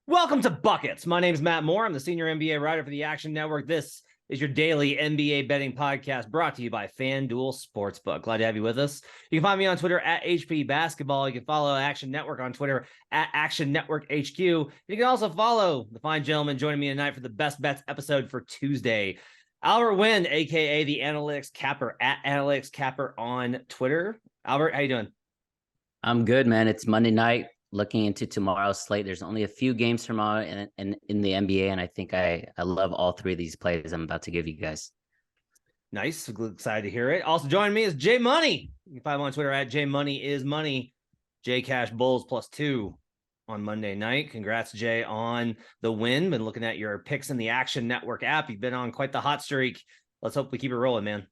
Welcome to Buckets. My name is Matt Moore. I'm the senior NBA writer for the Action Network. This is your daily NBA betting podcast brought to you by FanDuel Sportsbook. Glad to have you with us. You can find me on Twitter at HP Basketball. You can follow Action Network on Twitter at Action Network HQ. You can also follow the fine gentleman joining me tonight for the Best Bets episode for Tuesday. Albert Wynn, aka the Analytics Capper at Analytics Capper on Twitter. Albert, how you doing? I'm good, man. It's Monday night. Looking into tomorrow's slate, there's only a few games tomorrow in the NBA, and I think I love all three of these plays I'm about to give you guys. Nice. Excited to hear it. Also joining me is Jay Money. You can find him on Twitter at JMoneyIsMoney. J Cash Bulls +2 on Monday night. Congrats, Jay, on the win. Been looking at your picks in the Action Network app. You've been on quite the hot streak. Let's hope we keep it rolling, man.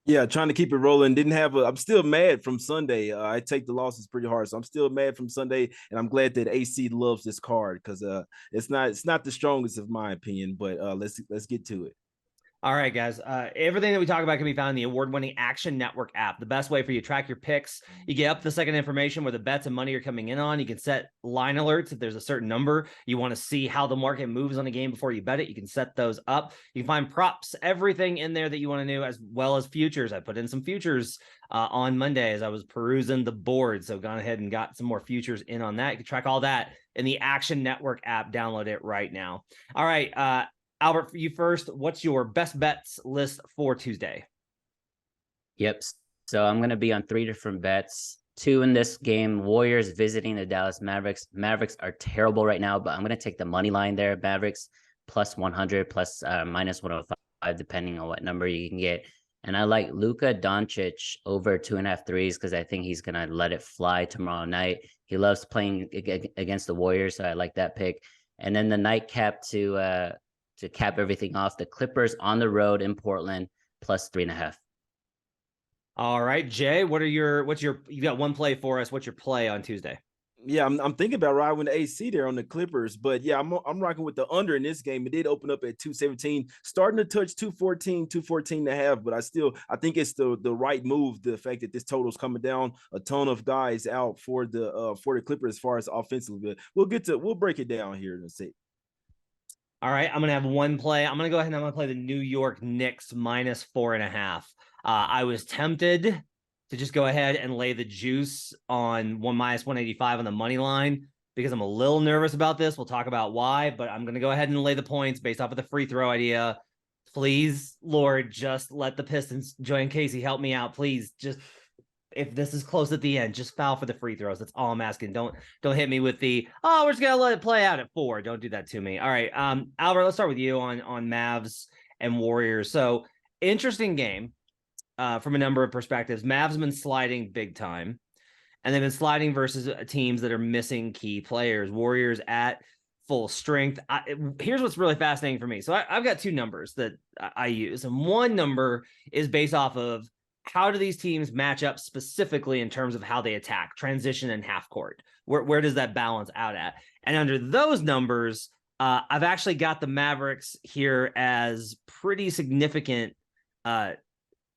Yeah, trying to keep it rolling. I'm still mad from Sunday. I take the losses pretty hard, so I'm still mad from Sunday, and I'm glad that AC loves this card because it's not the strongest of my opinion. But let's get to it. All right, guys. Everything that we talk about can be found in the award-winning Action Network app. The best way for you to track your picks. You get up to the second information where the bets and money are coming in on. You can set line alerts if there's a certain number. You want to see how the market moves on a game before you bet it. You can set those up. You can find props, everything in there that you want to know, as well as futures. I put in some futures on Monday as I was perusing the board. So gone ahead and got some more futures in on that. You can track all that in the Action Network app. Download it right now. All right. Albert, for you first, what's your best bets list for Tuesday? Yep. So I'm going to be on three different bets. Two in this game, Warriors visiting the Dallas Mavericks. Mavericks are terrible right now, but I'm going to take the money line there. Mavericks +100, plus minus 105, depending on what number you can get. And I like Luka Doncic over 2.5 threes because I think he's going to let it fly tomorrow night. He loves playing against the Warriors, so I like that pick. And then the nightcap to cap everything off, the Clippers on the road in Portland +3.5. All right, Jay, you got one play for us. What's your play on Tuesday? Yeah, I'm thinking about riding with the AC there on the Clippers, but yeah, I'm rocking with the under in this game. It did open up at 217, starting to touch 214.5, but I think it's the right move. The fact that this total is coming down, a ton of guys out for the Clippers as far as offensively. We'll break it down here in a sec. All right, I'm going to have one play. I'm going to go ahead and I'm going to play the New York Knicks -4.5. I was tempted to just go ahead and lay the juice on -185 on the money line because I'm a little nervous about this. We'll talk about why, but I'm going to go ahead and lay the points based off of the free throw idea. Please, Lord, just let the Pistons, Joy and Casey, help me out. Please, just if this is close at the end, just foul for the free throws. That's all I'm asking. Don't hit me with the, we're just gonna let it play out at 4. Don't do that to me. All right. Albert, let's start with you on Mavs and Warriors. So interesting game from a number of perspectives. Mavs have been sliding big time, and they've been sliding versus teams that are missing key players. Warriors at full strength. Here's what's really fascinating for me. So I've got two numbers that I use, and one number is based off of how do these teams match up specifically in terms of how they attack, transition, and half court? Where does that balance out at? And under those numbers, I've actually got the Mavericks here as pretty significant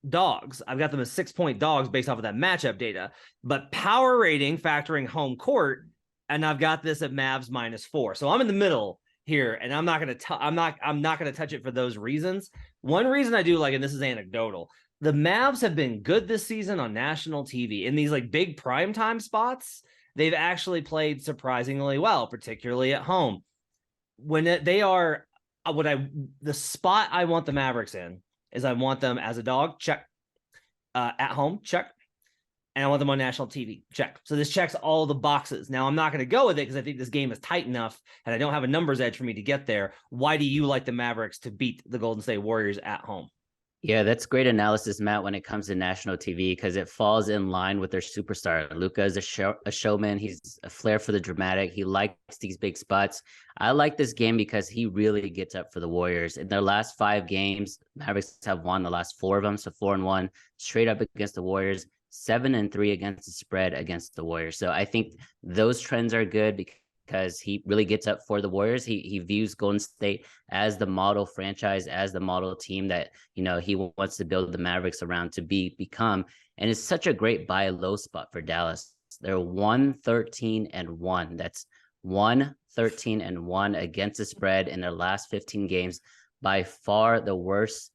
dogs. I've got them as 6-point dogs based off of that matchup data. But power rating factoring home court, and I've got this at Mavs -4. So I'm in the middle here, and I'm not gonna touch it for those reasons. One reason I do like, and this is anecdotal, the Mavs have been good this season on national TV in these like big primetime spots. They've actually played surprisingly well, particularly at home. When they are the spot I want the Mavericks in is I want them as a dog, check. At home, check. And I want them on national TV, check. So this checks all the boxes. Now I'm not going to go with it because I think this game is tight enough and I don't have a numbers edge for me to get there. Why do you like the Mavericks to beat the Golden State Warriors at home? Yeah, that's great analysis, Matt, when it comes to national TV, because it falls in line with their superstar. Luka is a showman. He's a flair for the dramatic. He likes these big spots. I like this game because he really gets up for the Warriors. In their last 5 games, Mavericks have won the last 4 of them, so 4-1 straight up against the Warriors, 7-3 against the spread against the Warriors. So I think those trends are good because he really gets up for the Warriors. He views Golden State as the model franchise, as the model team that, he wants to build the Mavericks around to become. And it's such a great buy low spot for Dallas. They're 1-13-1. That's 1 13-1 against the spread in their last 15 games, by far the worst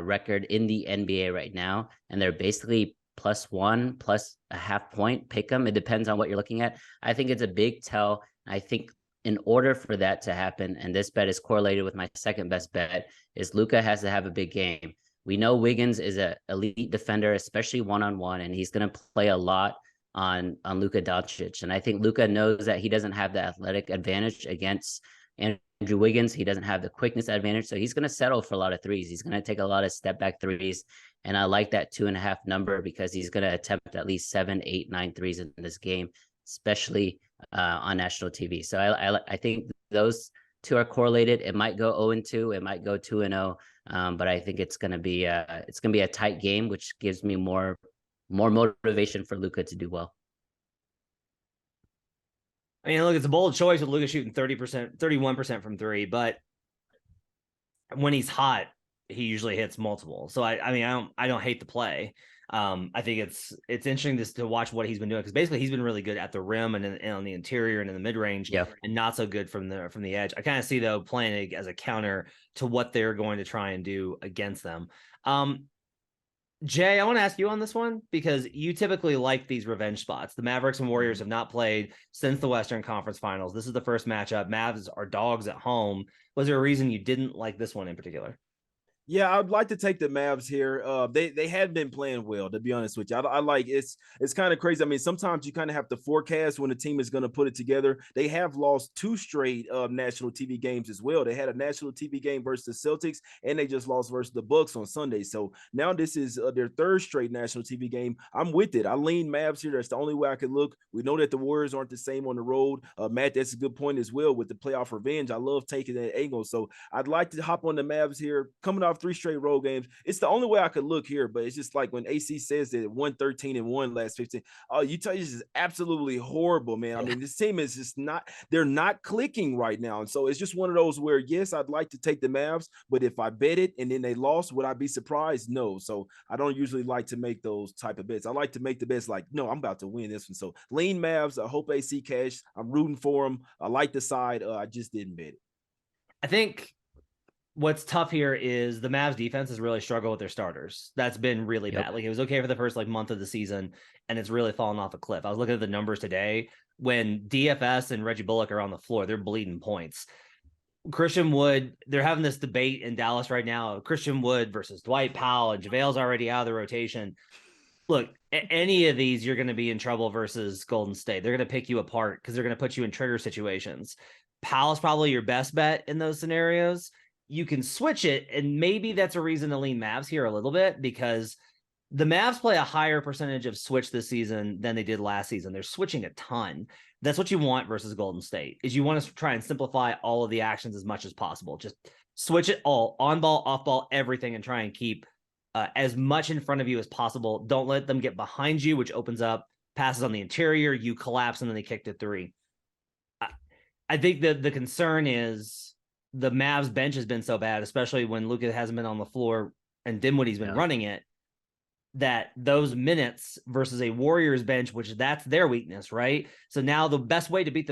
record in the NBA right now. And they're basically +1, plus a half point, pick them. It depends on what you're looking at. I think it's a big tell. I think in order for that to happen, and this bet is correlated with my second best bet, is Luka has to have a big game. We know Wiggins is an elite defender, especially one-on-one, and he's going to play a lot on Luka Doncic. And I think Luka knows that he doesn't have the athletic advantage against Andrew Wiggins. He doesn't have the quickness advantage. So he's going to settle for a lot of threes. He's going to take a lot of step back threes. And I like that 2.5 number because he's going to attempt at least 7, 8, 9 threes in this game, especially on national TV. So I think those two are correlated. It might go 0-2. It might go 2-0. But I think it's going to be a tight game, which gives me more motivation for Luka to do well. I mean, look, it's a bold choice with Luka shooting 30%, 31% from three, but when he's hot, he usually hits multiple. So I don't hate the play. I think it's interesting to watch what he's been doing, because basically he's been really good at the rim and on the interior and in the mid range, and not so good from the edge. I kind of see though playing as a counter to what they're going to try and do against them. Jay, I want to ask you on this one, because you typically like these revenge spots. The Mavericks and Warriors have not played since the Western Conference Finals. This is the first matchup. Mavs are dogs at home. Was there a reason you didn't like this one in particular? Yeah, I'd like to take the Mavs here. They had been playing well, to be honest with you. I like it's kind of crazy. I mean, sometimes you kind of have to forecast when a team is going to put it together. They have lost 2 straight national TV games as well. They had a national TV game versus the Celtics, and they just lost versus the Bucks on Sunday. So now this is their 3rd straight national TV game. I'm with it. I lean Mavs here. That's the only way I could look. We know that the Warriors aren't the same on the road. Matt, that's a good point as well with the playoff revenge. I love taking that angle. So I'd like to hop on the Mavs here, coming off 3 straight road games. It's the only way I could look here, but it's just like when AC says that 113-1 last 15. Oh, Utah is just absolutely horrible, man. I mean, this team is just they're not clicking right now. And so it's just one of those where, yes, I'd like to take the Mavs, but if I bet it and then they lost, would I be surprised? No. So I don't usually like to make those type of bets. I like to make the bets like, no, I'm about to win this one. So lean Mavs. I hope AC cash. I'm rooting for them. I like the side. I just didn't bet it. I think what's tough here is the Mavs defense has really struggled with their starters. That's been really bad. Like, it was okay for the first month of the season, and it's really fallen off a cliff. I was looking at the numbers today. When DFS and Reggie Bullock are on the floor, they're bleeding points. Christian Wood, they're having this debate in Dallas right now, Christian Wood versus Dwight Powell, and JaVale's already out of the rotation. Look, any of these, you're going to be in trouble versus Golden State. They're going to pick you apart because they're going to put you in trigger situations. Powell's probably your best bet in those scenarios. You can switch it, and maybe that's a reason to lean Mavs here a little bit, because the Mavs play a higher percentage of switch this season than they did last season. They're switching a ton. That's what you want versus Golden State, is you want to try and simplify all of the actions as much as possible. Just switch it all, on ball, off ball, everything, and try and keep as much in front of you as possible. Don't let them get behind you, which opens up passes on the interior. You collapse, and then they kick to 3. I think that the concern is the Mavs bench has been so bad, especially when Luka hasn't been on the floor and Dinwiddie's been running it, that those minutes versus a Warriors bench, which that's their weakness, right? So now the best way to beat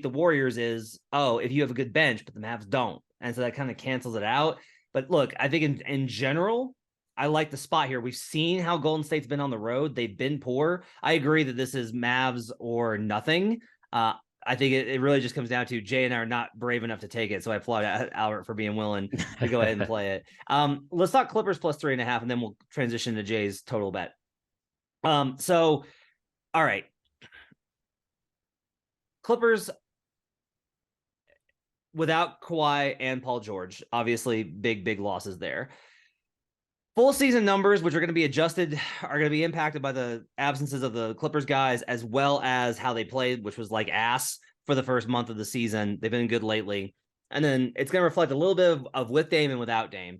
the Warriors is, if you have a good bench, but the Mavs don't. And so that kind of cancels it out. But look, I think in general, I like the spot here. We've seen how Golden State's been on the road. They've been poor. I agree that this is Mavs or nothing. I think it really just comes down to Jay and I are not brave enough to take it. So I applaud Albert for being willing to go ahead and play it. Let's talk Clippers plus 3.5, and then we'll transition to Jay's total bet. So, all right. Clippers without Kawhi and Paul George, obviously big losses there. Full season numbers, which are going to be adjusted, are going to be impacted by the absences of the Clippers guys, as well as how they played, which was like ass for the first month of the season. They've been good lately. And then it's going to reflect a little bit of with Dame and without Dame.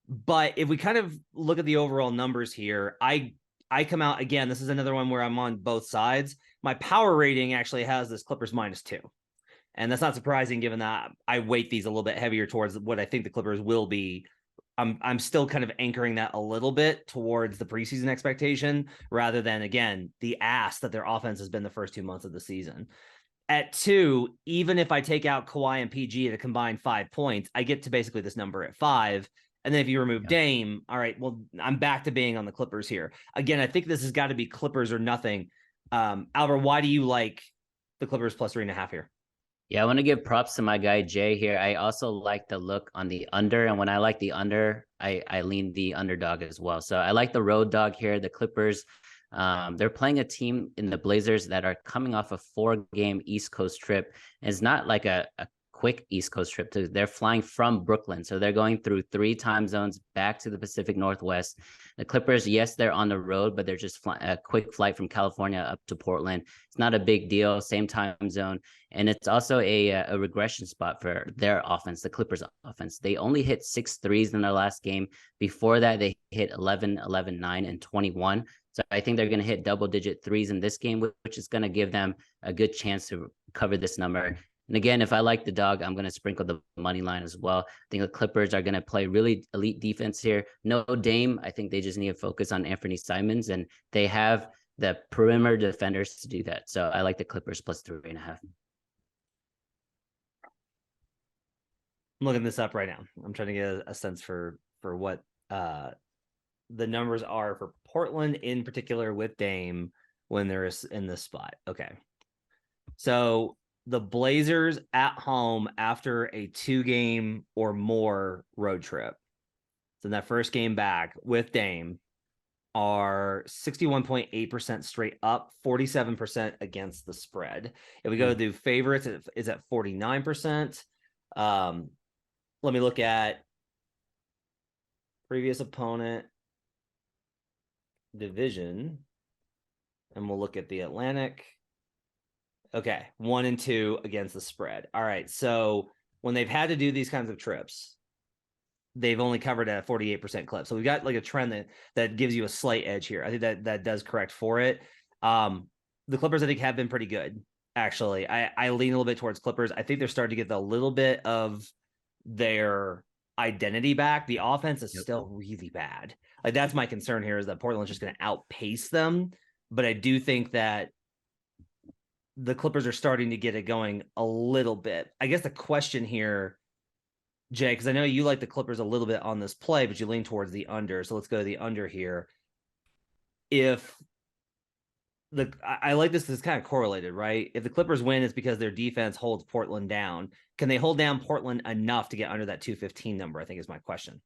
But if we kind of look at the overall numbers here, I come out, again, this is another one where I'm on both sides. My power rating actually has this Clippers -2. And that's not surprising, given that I weight these a little bit heavier towards what I think the Clippers will be. I'm still kind of anchoring that a little bit towards the preseason expectation, rather than, again, the ass that their offense has been the first 2 months of the season. At 2, even if I take out Kawhi and PG at a combined 5 points, I get to basically this number at 5. And then if you remove Dame, all right, well, I'm back to being on the Clippers here. Again, I think this has got to be Clippers or nothing. Albert, why do you like the Clippers plus 3.5 here? Yeah, I want to give props to my guy Jay here. I also like the look on the under, and when I like the under, I lean the underdog as well. So I like the road dog here. The Clippers, they're playing a team in the Blazers that are coming off a 4-game East Coast trip. And it's not like a quick East Coast trip. They're flying from Brooklyn, so they're going through 3 time zones back to the Pacific Northwest. The Clippers, yes, they're on the road, but they're just a quick flight from California up to Portland. It's not a big deal, same time zone. And it's also a regression spot for their offense, the Clippers offense. They only hit 6 threes in their last game. Before that, they hit 11, 11, 9, and 21. So I think they're going to hit double-digit threes in this game, which is going to give them a good chance to cover this number. And again, if I like the dog, I'm going to sprinkle the money line as well. I think the Clippers are going to play really elite defense here. No Dame. I think they just need to focus on Anthony Simons, and they have the perimeter defenders to do that. So I like the Clippers plus 3.5. I'm looking this up right now. I'm trying to get a sense for what the numbers are for Portland in particular with Dame when they're in this spot. Okay. So the Blazers at home after a 2-game or more road trip. So in that first game back with Dame are 61.8% straight up, 47% against the spread. If we go to favorites, it's at 49%. Let me look at previous opponent division, and we'll look at the Atlantic. Okay, 1 and 2 against the spread. All right, so when they've had to do these kinds of trips, they've only covered at a 48% clip. So we've got like a trend that gives you a slight edge here. I think that does correct for it. The Clippers, I think, have been pretty good, actually. I lean a little bit towards Clippers. I think they're starting to get a little bit of their identity back. The offense is still really bad. Like, that's my concern here, is that Portland's just going to outpace them. But I do think that the Clippers are starting to get it going a little bit. I guess the question here, Jay, because I know you like the Clippers a little bit on this play, but you lean towards the under. So let's go to the under here. I like this is kind of correlated, right? If the Clippers win, it's because their defense holds Portland down. Can they hold down Portland enough to get under that 215 number? I think is my question.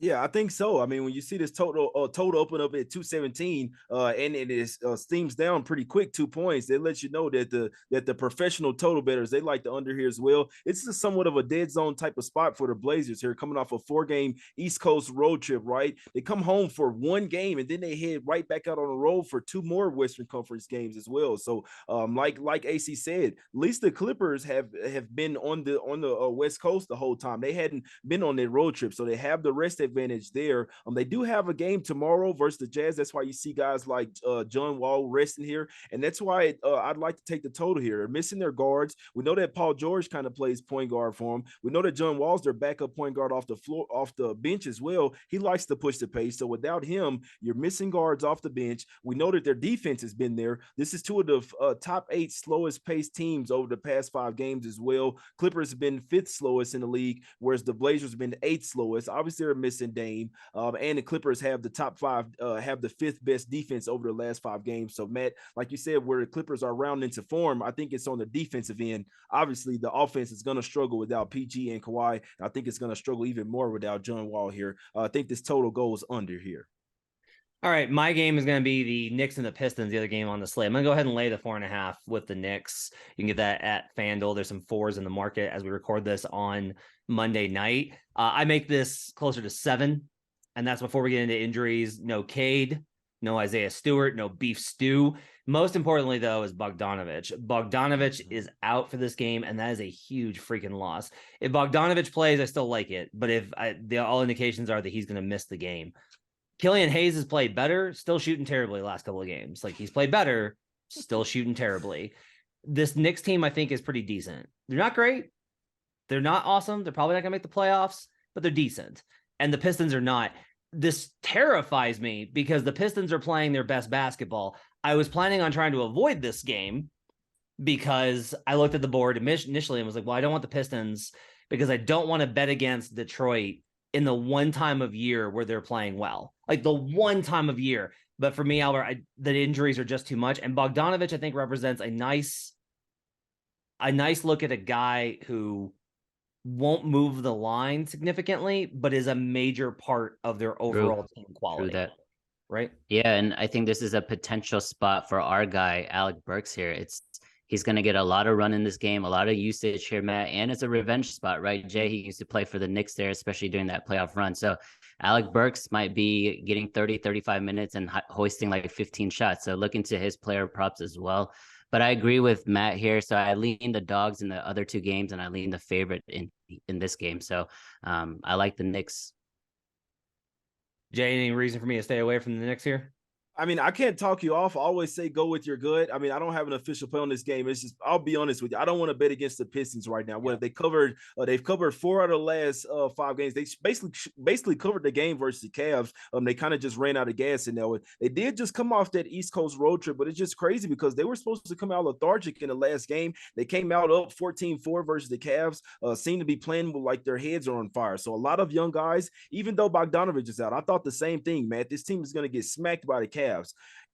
Yeah, I think so. I mean, when you see this total open up at 217, and it is steams down pretty quick, 2 points, it lets you know that the professional total bettors, they like the under here as well. It's just somewhat of a dead zone type of spot for the Blazers here, coming off a 4-game East Coast road trip, right? They come home for 1 game and then they head right back out on the road for 2 more Western Conference games as well. So, like AC said, at least the Clippers have been on the West Coast the whole time. They hadn't been on their road trip, so they have the rest advantage there. They do have a game tomorrow versus the Jazz. That's why you see guys like John Wall resting here, and that's why I'd like to take the total here. They're missing their guards. We know that Paul George kind of plays point guard for them. We know that John Wall's their backup point guard off the floor, off the bench as well. He likes to push the pace. So without him, you're missing guards off the bench. We know that their defense has been there. This is 2 of the top 8 slowest paced teams over the past 5 games as well. Clippers have been 5th slowest in the league, whereas the Blazers have been 8th slowest. Obviously, they're missing Dame, and the Clippers have the top 5, have the 5th best defense over the last 5 games. So, Matt, like you said, where the Clippers are rounding into form, I think it's on the defensive end. Obviously, the offense is going to struggle without PG and Kawhi. I think it's going to struggle even more without John Wall here. I think this total goes under here. All right, my game is going to be the Knicks and the Pistons, the other game on the slate. I'm going to go ahead and lay the 4.5 with the Knicks. You can get that at FanDuel. There's some 4s in the market as we record this on Monday night. I make this closer to 7, and that's before we get into injuries. No Cade, no Isaiah Stewart, no Beef Stew. Most importantly, though, is Bogdanovich. Bogdanovich is out for this game, and that is a huge freaking loss. If Bogdanovich plays, I still like it, but all indications are that he's going to miss the game. Killian Hayes has played better, still shooting terribly the last couple of games. Like, he's played better, still shooting terribly. This Knicks team, I think, is pretty decent. They're not great. They're not awesome. They're probably not going to make the playoffs, but they're decent. And the Pistons are not. This terrifies me because the Pistons are playing their best basketball. I was planning on trying to avoid this game because I looked at the board initially and was like, well, I don't want the Pistons because I don't want to bet against Detroit in the one time of year where they're playing well, like the one time of year. But for me, Albert, the injuries are just too much. And Bogdanovich, I think, represents a nice look at a guy who won't move the line significantly, but is a major part of their overall team quality. True that. Right? Yeah, and I think this is a potential spot for our guy, Alec Burks here. He's going to get a lot of run in this game, a lot of usage here, Matt, and it's a revenge spot, right, Jay? He used to play for the Knicks there, especially during that playoff run. So Alec Burks might be getting 30, 35 minutes and hoisting like 15 shots. So look into his player props as well. But I agree with Matt here. So I lean the dogs in the other two games, and I lean the favorite in this game. So I like the Knicks. Jay, any reason for me to stay away from the Knicks here? I mean, I can't talk you off. I always say go with your gut. I mean, I don't have an official play on this game. It's just, I'll be honest with you. I don't want to bet against the Pistons right now. Well, they've covered 4 out of the last 5 games. They basically covered the game versus the Cavs. They kind of just ran out of gas in there. They did just come off that East Coast road trip, but it's just crazy because they were supposed to come out lethargic in the last game. They came out up 14-4 versus the Cavs. Seem to be playing with like their heads are on fire. So a lot of young guys, even though Bogdanovich is out, I thought the same thing, Matt. This team is going to get smacked by the Cavs.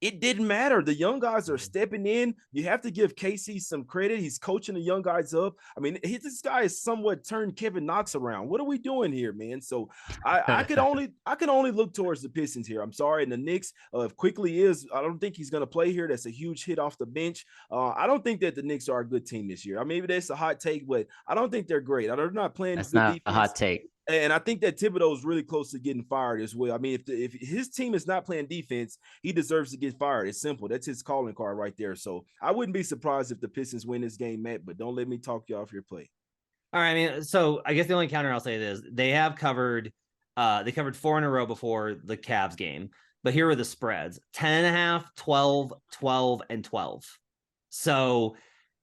It didn't matter. The young guys are stepping in. You have to give Casey some credit. He's coaching the young guys up. I mean, this guy is somewhat turned Kevin Knox around. What are we doing here, man? So I can only look towards the Pistons here. I'm sorry. And the Knicks, quickly is, I don't think he's going to play here. That's a huge hit off the bench. I don't think that the Knicks are a good team this year. I mean, maybe that's a hot take, but I don't think they're great. They're not playing That's good not defense. a hot take. And I think that Thibodeau is really close to getting fired as well. I mean, if his team is not playing defense, he deserves to get fired. It's simple. That's his calling card right there. So I wouldn't be surprised if the Pistons win this game, Matt, but don't let me talk you off your play. All right. I mean, so I guess the only counter I'll say is they have covered, they covered 4 in a row before the Cavs game, but here are the spreads: 10.5, 12, 12, and 12. So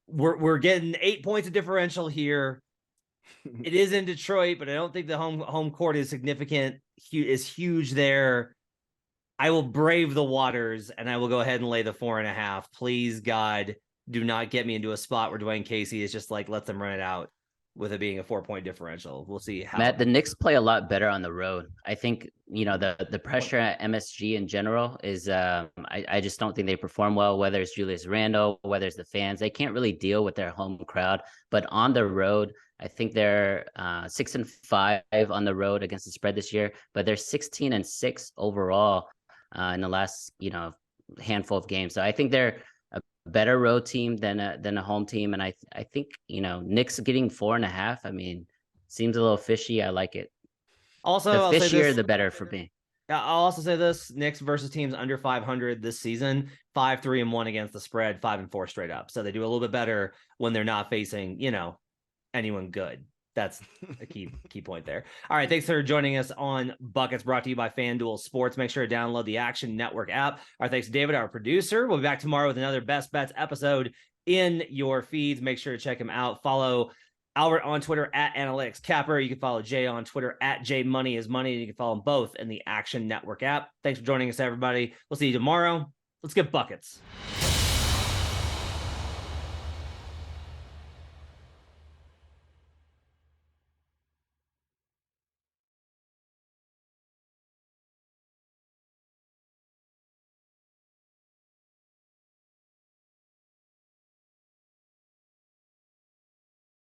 we're getting 8 points of differential here. It is in Detroit, but I don't think the home court is significant, is huge there. I will brave the waters and I will go ahead and lay the 4.5. Please, God, do not get me into a spot where Dwayne Casey is just like, let them run it out with it being a 4-point differential. We'll see how. Matt, the Knicks play a lot better on the road. I think, the pressure at MSG in general is, I just don't think they perform well, whether it's Julius Randle, whether it's the fans. They can't really deal with their home crowd. But on the road, I think they're 6-5 on the road against the spread this year, but they're 16-6 overall in the last, handful of games. So I think they're a better road team than a home team. And I think, Knicks getting 4.5, I mean, seems a little fishy. I like it. Also, the fishier, the better for me. I'll also say this: Knicks versus teams under 500 this season, 5-3-1 against the spread, 5-4 straight up. So they do a little bit better when they're not facing, anyone good. That's a key point there. All right. Thanks for joining us on Buckets, brought to you by FanDuel Sports. Make sure to download the Action Network app. Our thanks to David, our producer. We'll be back tomorrow with another Best Bets episode in your feeds. Make sure to check him out. Follow Albert on Twitter at Analytics Capper. You can follow Jay on Twitter at JMoneyIsMoney. You can follow them both in the Action Network app. Thanks for joining us, everybody. We'll see you tomorrow. Let's get buckets.